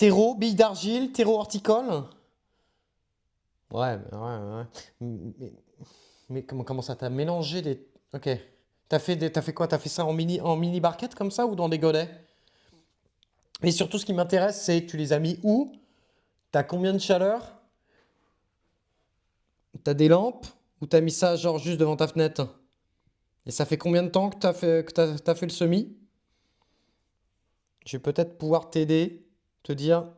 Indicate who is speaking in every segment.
Speaker 1: Terreau, billes d'argile, terreau horticole. Ouais, ouais. Mais comment ça, t'as mélangé des... Ok. T'as fait quoi? T'as fait ça en mini barquette comme ça ou dans des godets? Et surtout, ce qui m'intéresse, c'est tu les as mis où? T'as combien de chaleur? T'as des lampes? Ou t'as mis ça genre juste devant ta fenêtre? Et ça fait combien de temps que t'as fait le semis? Je vais peut-être pouvoir t'aider, te dire,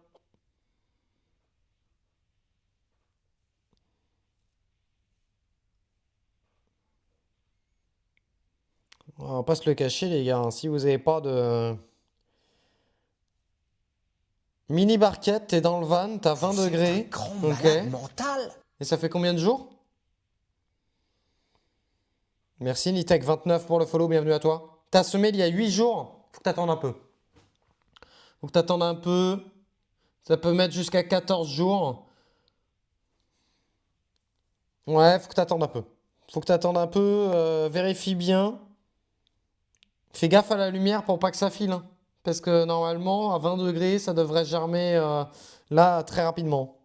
Speaker 1: on va pas se le cacher les gars, hein, si vous avez pas de mini barquette, t'es dans le van, t'as 20
Speaker 2: Vous êtes un
Speaker 1: degrés,
Speaker 2: grand
Speaker 1: ok.
Speaker 2: malade mental.
Speaker 1: Et ça fait combien de jours? Merci Nitech29 pour le follow, bienvenue à toi. T'as semé il y a 8 jours, faut que t'attendes un peu. Faut que t'attendes un peu, ça peut mettre jusqu'à 14 jours. Ouais, faut que t'attendes un peu. Faut que t'attendes un peu, vérifie bien. Fais gaffe à la lumière pour pas que ça file, hein. Parce que normalement, à 20 degrés, ça devrait germer là très rapidement.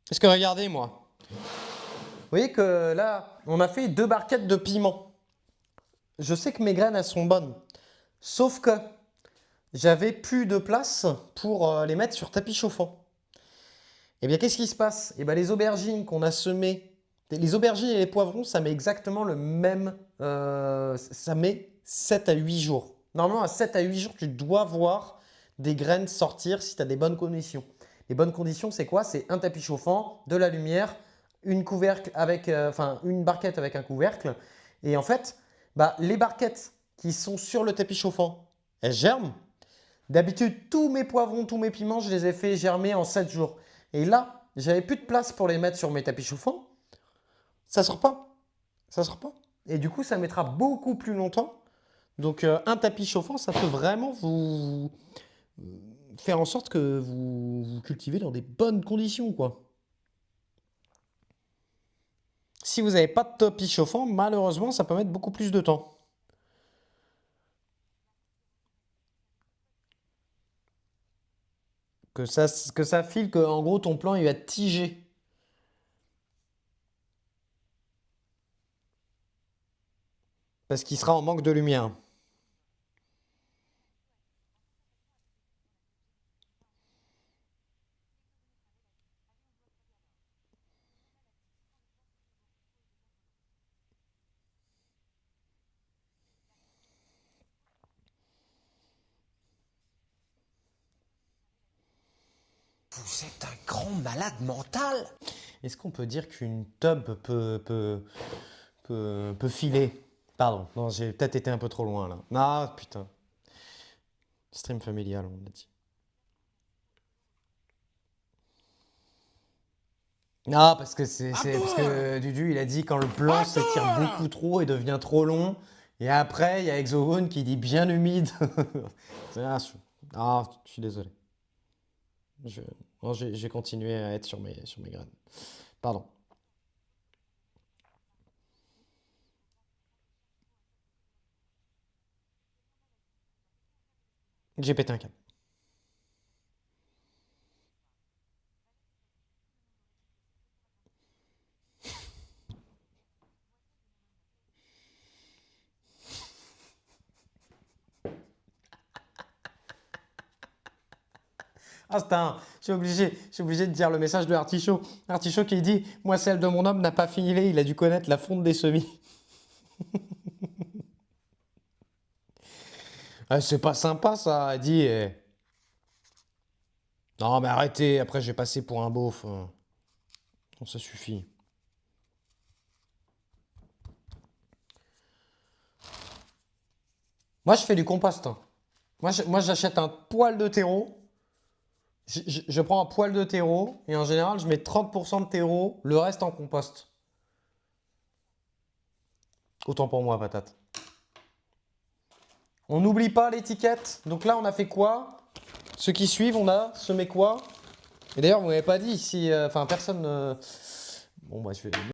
Speaker 1: Parce que regardez, moi. Vous voyez que là, on a fait 2 barquettes de piment. Je sais que mes graines, elles sont bonnes. Sauf que j'avais plus de place pour les mettre sur tapis chauffant. Et bien, qu'est-ce qui se passe? Et bien, les aubergines qu'on a semées, les aubergines et les poivrons, ça met exactement le même. Ça met 7 à 8 jours. Normalement, à 7 à 8 jours, tu dois voir des graines sortir si tu as des bonnes conditions. Les bonnes conditions, c'est quoi? C'est un tapis chauffant, de la lumière, une couvercle avec, enfin, une barquette avec un couvercle. Et en fait, bah, les barquettes qui sont sur le tapis chauffant, elles germent. D'habitude, tous mes poivrons, tous mes piments, je les ai fait germer en 7 jours. Et là, j'avais plus de place pour les mettre sur mes tapis chauffants. Ça sort pas. Ça sort pas. Et du coup, ça mettra beaucoup plus longtemps. Donc, un tapis chauffant, ça peut vraiment vous faire en sorte que vous cultivez dans des bonnes conditions, quoi. Si vous n'avez pas de tapis chauffant, malheureusement, ça peut mettre beaucoup plus de temps. Que ça file, que en gros, ton plan, il va tiger. Parce qu'il sera en manque de lumière.
Speaker 2: Vous êtes un grand malade mental.
Speaker 1: Est-ce qu'on peut dire qu'une tub peut filer? Pardon, non, j'ai peut-être été un peu trop loin là. Ah putain, stream familial, on l'a dit. Ah, parce que parce que Dudu, il a dit quand le plan s'étire beaucoup trop et devient trop long. Et après, il y a Exogone qui dit bien humide. Ah, je suis désolé. Je, non, j'ai continué à être sur mes graines. Pardon. J'ai pété un câble. Ah, j'ai obligé de dire le message de Artichaut. Artichaut qui dit, moi celle de mon homme n'a pas filé, il a dû connaître la fonte des semis. Ah, c'est pas sympa ça, elle dit. Non mais arrêtez, après j'ai passé pour un beauf. Bon, ça suffit. Moi je fais du compost, hein. Moi j'achète un poil de terreau. Je prends un poil de terreau et en général je mets 30% de terreau, le reste en compost. Autant pour moi, patate. On n'oublie pas l'étiquette. Donc là on a fait quoi? Ceux qui suivent, on a semé quoi? Et d'ailleurs, vous m'avez pas dit si... Enfin, personne... Bon, bah, je vais...